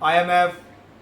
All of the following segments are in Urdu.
IMF,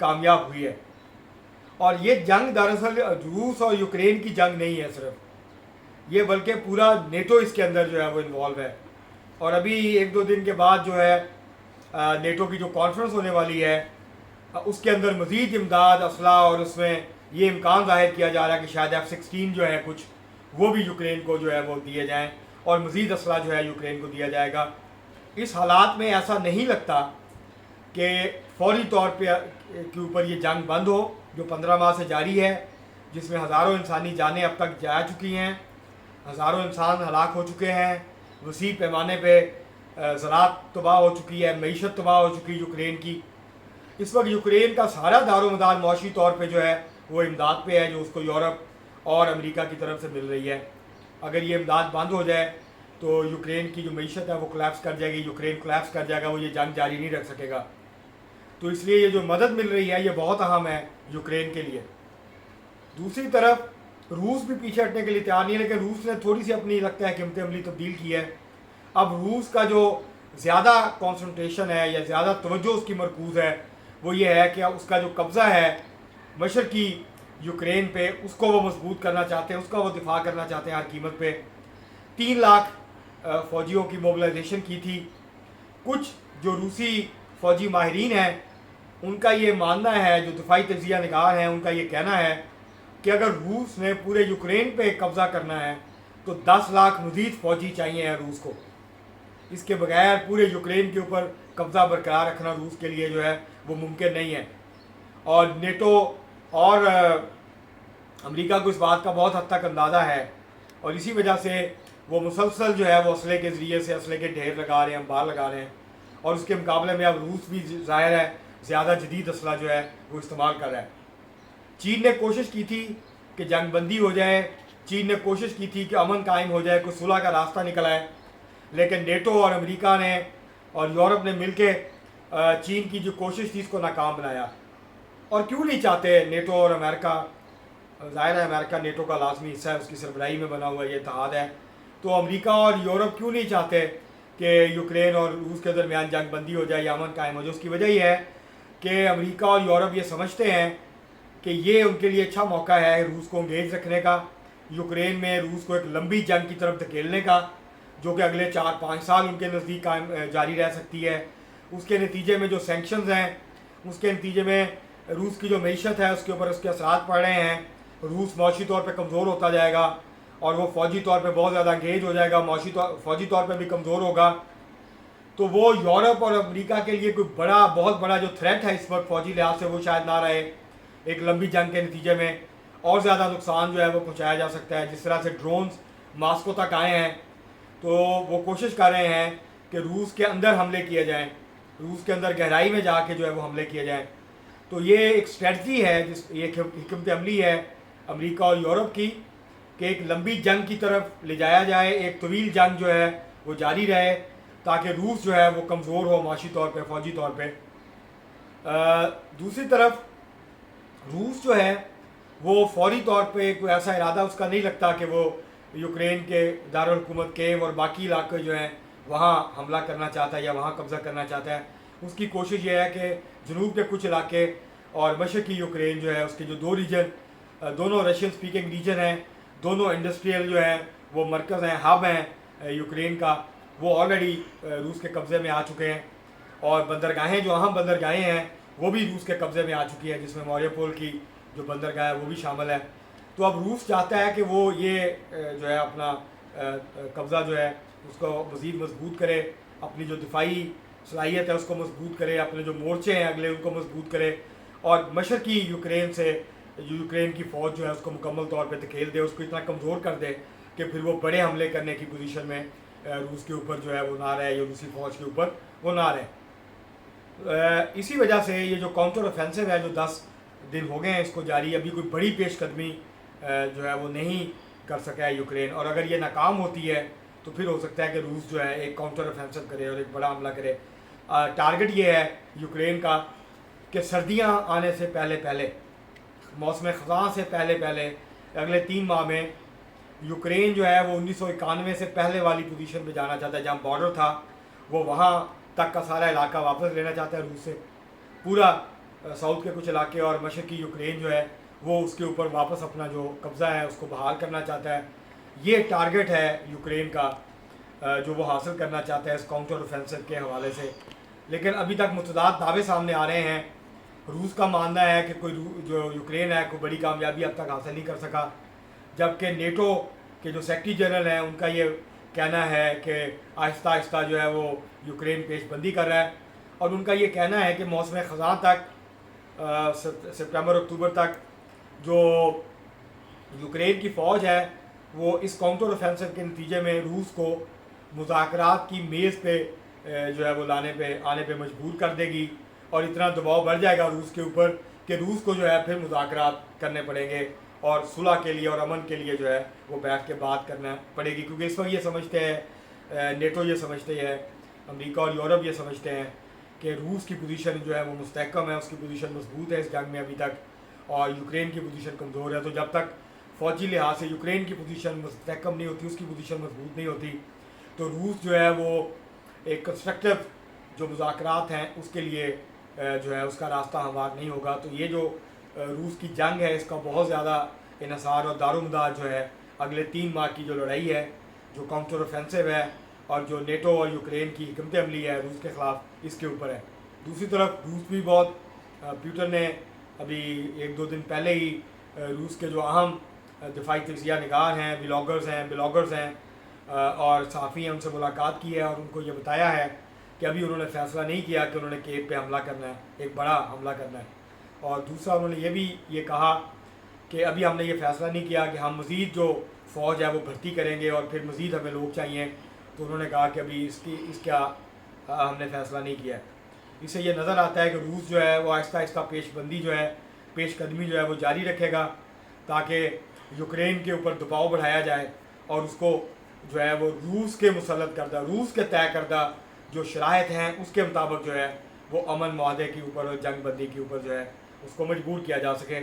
کامیاب ہوئی ہے. اور یہ جنگ دراصل روس اور یوکرین کی جنگ نہیں ہے صرف، یہ بلکہ پورا نیٹو اس کے اندر جو ہے وہ انوالو ہے. اور ابھی 1-2 دن کے بعد جو ہے نیٹو کی جو کانفرنس ہونے والی ہے اس کے اندر مزید امداد، اسلحہ، اور اس میں یہ امکان ظاہر کیا جا رہا ہے کہ شاید F-16 جو ہے کچھ وہ بھی یوکرین کو جو ہے وہ دیے جائیں، اور مزید اسلحہ جو ہے یوکرین کو دیا جائے گا. اس حالات میں ایسا نہیں لگتا کہ فوری طور پہ کے اوپر یہ جنگ بند ہو جو 15 ماہ سے جاری ہے، جس میں ہزاروں انسانی جانیں اب تک جا چکی ہیں، ہزاروں انسان ہلاک ہو چکے ہیں، وسیع پیمانے پہ زراعت تباہ ہو چکی ہے، معیشت تباہ ہو چکی ہے یوکرین کی. اس وقت یوکرین کا سارا دار و مدار معاشی طور پہ جو ہے وہ امداد پہ ہے، جو اس کو یورپ اور امریکہ کی طرف سے مل رہی ہے. اگر یہ امداد بند ہو جائے تو یوکرین کی جو معیشت ہے وہ کولیپس کر جائے گی، یوکرین کولیپس کر جائے گا، وہ یہ جنگ جاری نہیں رکھ سکے گا. تو اس لیے یہ جو مدد مل رہی ہے یہ بہت اہم ہے یوکرین کے لیے. دوسری طرف روس بھی پیچھے ہٹنے کے لیے تیار نہیں ہے، لیکن روس نے تھوڑی سی اپنی لگتا ہے حکمت عملی تبدیل کی ہے. اب روس کا جو زیادہ کانسنٹریشن ہے یا زیادہ توجہ اس کی مرکوز ہے وہ یہ ہے کہ اس کا جو قبضہ ہے مشرقی یوکرین پہ اس کو وہ مضبوط کرنا چاہتے ہیں، اس کا وہ دفاع کرنا چاہتے ہیں ہر قیمت پہ. 3 لاکھ فوجیوں کی موبلائزیشن کی تھی. کچھ جو روسی فوجی ماہرین ہیں ان کا یہ ماننا ہے، جو دفاعی تجزیہ نگار ہیں ان کا یہ کہنا ہے کہ اگر روس نے پورے یوکرین پہ قبضہ کرنا ہے تو 10 لاکھ مزید فوجی چاہیے ہیں روس کو. اس کے بغیر پورے یوکرین کے اوپر قبضہ برقرار رکھنا روس کے لیے جو ہے وہ ممکن نہیں ہے. اور نیٹو اور امریکہ کو اس بات کا بہت حد تک اندازہ ہے، اور اسی وجہ سے وہ مسلسل جو ہے وہ اسلحے کے ذریعے سے اسلحے کے ڈھیر لگا رہے ہیں، انبار لگا رہے ہیں. اور اس کے مقابلے میں اب روس بھی ظاہر ہے زیادہ جدید اسلحہ جو ہے وہ استعمال کر رہا ہے. چین نے کوشش کی تھی کہ جنگ بندی ہو جائے، چین نے کوشش کی تھی کہ امن قائم ہو جائے، کوئی صلح کا راستہ نکل آئے، لیکن نیٹو اور امریکہ نے اور یورپ نے مل کے چین کی جو کوشش تھی اس کو ناکام بنایا. اور کیوں نہیں چاہتے نیٹو اور امریکہ، ظاہر ہے امریکہ نیٹو کا لازمی حصہ ہے، اس کی سربراہی میں بنا ہوا یہ اتحاد ہے، تو امریکہ اور یورپ کیوں نہیں چاہتے کہ یوکرین اور روس کے درمیان جنگ بندی ہو جائے یا امن قائم ہو جائے؟ اس کی وجہ یہ ہے کہ امریکہ اور یورپ یہ سمجھتے ہیں کہ یہ ان کے لیے اچھا موقع ہے روس کو انگیج رکھنے کا، یوکرین میں روس کو ایک لمبی جنگ کی طرف دھکیلنے کا، جو کہ اگلے 4-5 سال ان کے نزدیک جاری رہ سکتی ہے. اس کے نتیجے میں جو سینکشنز ہیں، اس کے نتیجے میں روس کی جو معیشت ہے اس کے اوپر اس کے اثرات پڑ رہے ہیں. روس معاشی طور پہ کمزور ہوتا جائے گا اور وہ فوجی طور پہ بہت زیادہ انگیج ہو جائے گا، فوجی طور پہ بھی کمزور ہوگا. تو وہ یورپ اور امریکہ کے لیے کوئی بہت بڑا جو تھریٹ ہے اس وقت فوجی لحاظ سے وہ شاید نہ رہے. ایک لمبی جنگ کے نتیجے میں اور زیادہ نقصان جو ہے وہ پہنچایا جا سکتا ہے. جس طرح سے ڈرونز ماسکو تک آئے ہیں تو وہ کوشش کر رہے ہیں کہ روس کے اندر حملے کیے جائیں، روس کے اندر گہرائی میں جا کے جو ہے وہ حملے کیے جائیں. تو یہ ایک اسٹریٹجی ہے، یہ حکمت عملی ہے امریکہ اور یورپ کی کہ ایک لمبی جنگ کی طرف لے جایا جائے، ایک طویل جنگ جو ہے وہ جاری رہے تاکہ روس جو ہے وہ کمزور ہو معاشی طور پہ، فوجی طور پہ. دوسری طرف روس جو ہے وہ فوری طور پہ کوئی ایسا ارادہ اس کا نہیں لگتا کہ وہ یوکرین کے دارالحکومت کیو اور باقی علاقے جو ہیں وہاں حملہ کرنا چاہتا ہے یا وہاں قبضہ کرنا چاہتا ہے. اس کی کوشش یہ ہے کہ جنوب کے کچھ علاقے اور مشرقی یوکرین جو ہے اس کے جو 2 ریجن، دونوں رشین سپیکنگ ریجن ہیں، دونوں انڈسٹریل جو ہیں وہ مرکز ہیں، ہب ہیں یوکرین کا، وہ آلریڈی روس کے قبضے میں آ چکے ہیں. اور بندرگاہیں، جو اہم بندرگاہیں ہیں وہ بھی روس کے قبضے میں آ چکی ہیں، جس میں موریوپول کی جو بندرگاہ ہے وہ بھی شامل ہے. تو اب روس چاہتا ہے کہ وہ یہ جو ہے اپنا قبضہ جو ہے اس کو مزید مضبوط کرے، اپنی جو دفاعی صلاحیت ہے اس کو مضبوط کرے، اپنے جو مورچے ہیں اگلے ان کو مضبوط کرے، اور مشرقی یوکرین سے جو یوکرین کی فوج جو ہے اس کو مکمل طور پہ دھکیل دے، اس کو اتنا کمزور کر دے کہ پھر وہ بڑے حملے کرنے کی پوزیشن میں روس کے اوپر جو ہے وہ نہ رہے، یا روسی فوج کے اوپر وہ نہ رہے. اسی وجہ سے یہ جو کاؤنٹر اوفینسو ہے جو 10 دن ہو گئے ہیں اس کو جاری، ابھی کوئی بڑی پیش قدمی جو ہے وہ نہیں کر سکا ہے یوکرین. اور اگر یہ ناکام ہوتی ہے تو پھر ہو سکتا ہے کہ روس جو ہے ایک کاؤنٹر اوفینسو کرے اور ایک بڑا حملہ کرے. ٹارگٹ یہ ہے یوکرین کا کہ سردیاں آنے سے پہلے، موسم خزاں سے پہلے اگلے 3 ماہ میں یوکرین جو ہے وہ 1991 سے پہلے والی پوزیشن پہ جانا چاہتا ہے جہاں بارڈر تھا، وہ وہاں تک کا سارا علاقہ واپس لینا چاہتا ہے روس سے. پورا ساؤتھ کے کچھ علاقے اور مشرقی یوکرین جو ہے وہ اس کے اوپر واپس اپنا جو قبضہ ہے اس کو بحال کرنا چاہتا ہے. یہ ٹارگٹ ہے یوکرین کا جو وہ حاصل کرنا چاہتا ہے اس کاؤنٹر اوفینسو کے حوالے سے. لیکن ابھی تک متضاد دعوے سامنے آ رہے ہیں. روس کا ماننا ہے کہ کوئی جو یوکرین ہے کوئی بڑی کامیابی اب تک حاصل نہیں کر سکا، جبکہ نیٹو کے جو سیکرٹری جنرل ہیں ان کا یہ کہنا ہے کہ آہستہ آہستہ جو ہے وہ یوکرین پیش بندی کر رہا ہے. اور ان کا یہ کہنا ہے کہ موسم خزاں تک سپتمبر اکتوبر تک جو یوکرین کی فوج ہے وہ اس کاؤنٹر اوفینسو کے نتیجے میں روس کو مذاکرات کی میز پہ جو ہے وہ آنے پہ مجبور کر دے گی، اور اتنا دباؤ بڑھ جائے گا روس کے اوپر کہ روس کو جو ہے پھر مذاکرات کرنے پڑیں گے اور صلح کے لیے اور امن کے لیے جو ہے وہ بیٹھ کے بات کرنا پڑے گی. کیونکہ اس وقت یہ سمجھتے ہیں نیٹو یہ سمجھتے ہیں، امریکہ اور یورپ یہ سمجھتے ہیں کہ روس کی پوزیشن جو ہے وہ مستحکم ہے، اس کی پوزیشن مضبوط ہے اس جنگ میں ابھی تک، اور یوکرین کی پوزیشن کمزور ہے. تو جب تک فوجی لحاظ سے یوکرین کی پوزیشن مستحکم نہیں ہوتی، اس کی پوزیشن مضبوط نہیں ہوتی، تو روس جو ہے وہ ایک کنسٹرکٹیو جو مذاکرات ہیں اس کے لیے جو ہے اس کا راستہ ہموار نہیں ہوگا. تو یہ جو روس کی جنگ ہے اس کا بہت زیادہ انحصار اور دار و مدار جو ہے اگلے 3 ماہ کی جو لڑائی ہے، جو کاؤنٹر اوفینسو ہے اور جو نیٹو اور یوکرین کی حکمت عملی ہے روس کے خلاف، اس کے اوپر ہے. دوسری طرف روس بھی بہت پیوٹن نے ابھی 1-2 دن پہلے ہی روس کے جو اہم دفاعی تجزیہ نگار ہیں، بلاگرز ہیں اور صحافی ہیں، ان سے ملاقات کی ہے اور ان کو یہ بتایا ہے کہ ابھی انہوں نے فیصلہ نہیں کیا کہ انہوں نے کیف پہ حملہ کرنا ہے، ایک بڑا حملہ کرنا ہے. اور دوسرا انہوں نے یہ بھی یہ کہا کہ ابھی ہم نے یہ فیصلہ نہیں کیا کہ ہم مزید جو فوج ہے وہ بھرتی کریں گے اور پھر مزید ہمیں لوگ چاہیے. تو انہوں نے کہا کہ ابھی اس کا ہم نے فیصلہ نہیں کیا ہے. اس سے یہ نظر آتا ہے کہ روس جو ہے وہ آہستہ آہستہ پیش قدمی جو ہے وہ جاری رکھے گا تاکہ یوکرین کے اوپر دباؤ بڑھایا جائے اور اس کو جو ہے وہ روس کے مسلط کردہ، روس کے طے کردہ جو شرائط ہیں اس کے مطابق جو ہے وہ امن معاہدے کے اوپر اور جنگ بندی کے اوپر جو ہے اس کو مجبور کیا جا سکے.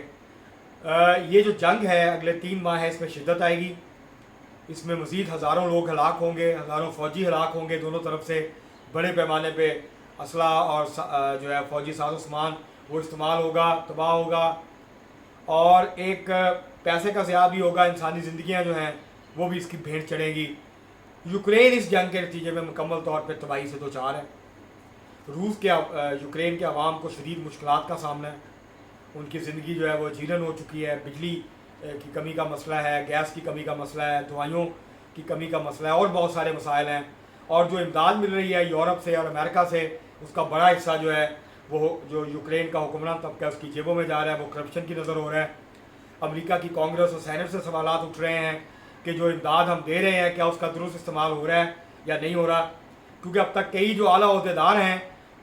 یہ جو جنگ ہے اگلے 3 ماہ ہے، اس میں شدت آئے گی، اس میں مزید ہزاروں لوگ ہلاک ہوں گے، ہزاروں فوجی ہلاک ہوں گے دونوں طرف سے. بڑے پیمانے پہ اسلحہ اور جو ہے فوجی ساز و سامان وہ استعمال ہوگا، تباہ ہوگا، اور ایک پیسے کا ضیاع بھی ہوگا. انسانی زندگیاں جو ہیں وہ بھی اس کی بھیڑ چڑھیں گی. یوکرین اس جنگ کے نتیجے میں مکمل طور پہ تباہی سے دوچار ہے. یوکرین کے عوام کو شدید مشکلات کا سامنا ہے. ان کی زندگی جو ہے وہ جیرن ہو چکی ہے. بجلی کی کمی کا مسئلہ ہے، گیس کی کمی کا مسئلہ ہے، دوائیوں کی کمی کا مسئلہ ہے، اور بہت سارے مسائل ہیں. اور جو امداد مل رہی ہے یورپ سے اور امریکہ سے، اس کا بڑا حصہ جو ہے وہ جو یوکرین کا حکمران طبقہ ہے اس کی جیبوں میں جا رہا ہے. وہ کرپشن کی نظر ہو رہا ہے. امریکہ کی کانگریس اور سینٹ سے سوالات اٹھ رہے ہیں کہ جو امداد ہم دے رہے ہیں کیا اس کا درست استعمال ہو رہا ہے یا نہیں ہو رہا، کیونکہ اب تک کئی جو اعلیٰ عہدیدار ہیں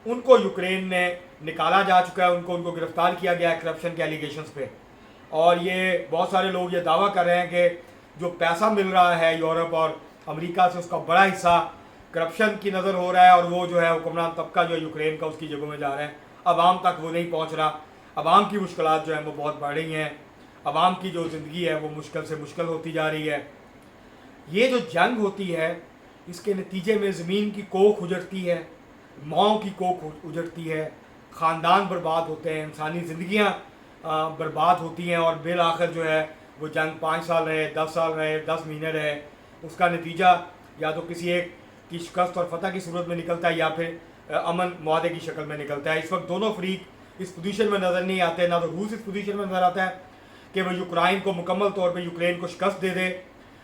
ان کو یوکرین نے نکالا جا چکا ہے، ان کو گرفتار کیا گیا ہے کرپشن کے ایلیگیشنز پہ. اور یہ بہت سارے لوگ یہ دعویٰ کر رہے ہیں کہ جو پیسہ مل رہا ہے یورپ اور امریکہ سے اس کا بڑا حصہ کرپشن کی نظر ہو رہا ہے، اور وہ جو ہے حکمران طبقہ جو ہے یوکرین کا اس کی جگہوں میں جا رہے ہیں. عوام تک وہ نہیں پہنچ رہا. عوام کی مشکلات جو ہیں وہ بہت بڑھ رہی ہیں. عوام کی جو زندگی ہے وہ مشکل سے مشکل ہوتی جا رہی ہے. یہ جو جنگ ہوتی ہے اس کے نتیجے میں زمین کی کوکھ اجڑتی ہے، ماؤں کی کوکھ اجڑتی ہے، خاندان برباد ہوتے ہیں، انسانی زندگیاں برباد ہوتی ہیں، اور بالآخر جو ہے وہ جنگ 5 سال رہے، 10 سال رہے، 10 مہینے رہے، اس کا نتیجہ یا تو کسی ایک کی شکست اور فتح کی صورت میں نکلتا ہے یا پھر امن معاہدے کی شکل میں نکلتا ہے. اس وقت دونوں فریق اس پوزیشن میں نظر نہیں آتے. نہ تو روس اس پوزیشن میں نظر آتا ہے کہ وہ یوکرائن کو مکمل طور پہ یوکرین کو شکست دے دے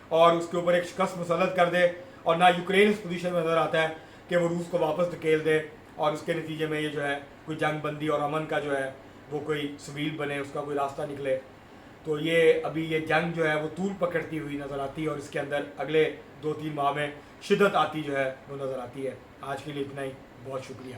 اور اس کے اوپر ایک شکست مسلط کر دے، اور نہ یوکرین اس پوزیشن میں نظر آتا ہے کہ وہ روس کو واپس دھکیل دے اور اس کے نتیجے میں یہ جو ہے کوئی جنگ بندی اور امن کا جو ہے وہ کوئی سبیل بنے، اس کا کوئی راستہ نکلے. تو یہ ابھی یہ جنگ جو ہے وہ طول پکڑتی ہوئی نظر آتی ہے، اور اس کے اندر اگلے 2-3 ماہ میں شدت آتی جو ہے وہ نظر آتی ہے. آج کے لیے اتنا ہی. بہت شکریہ.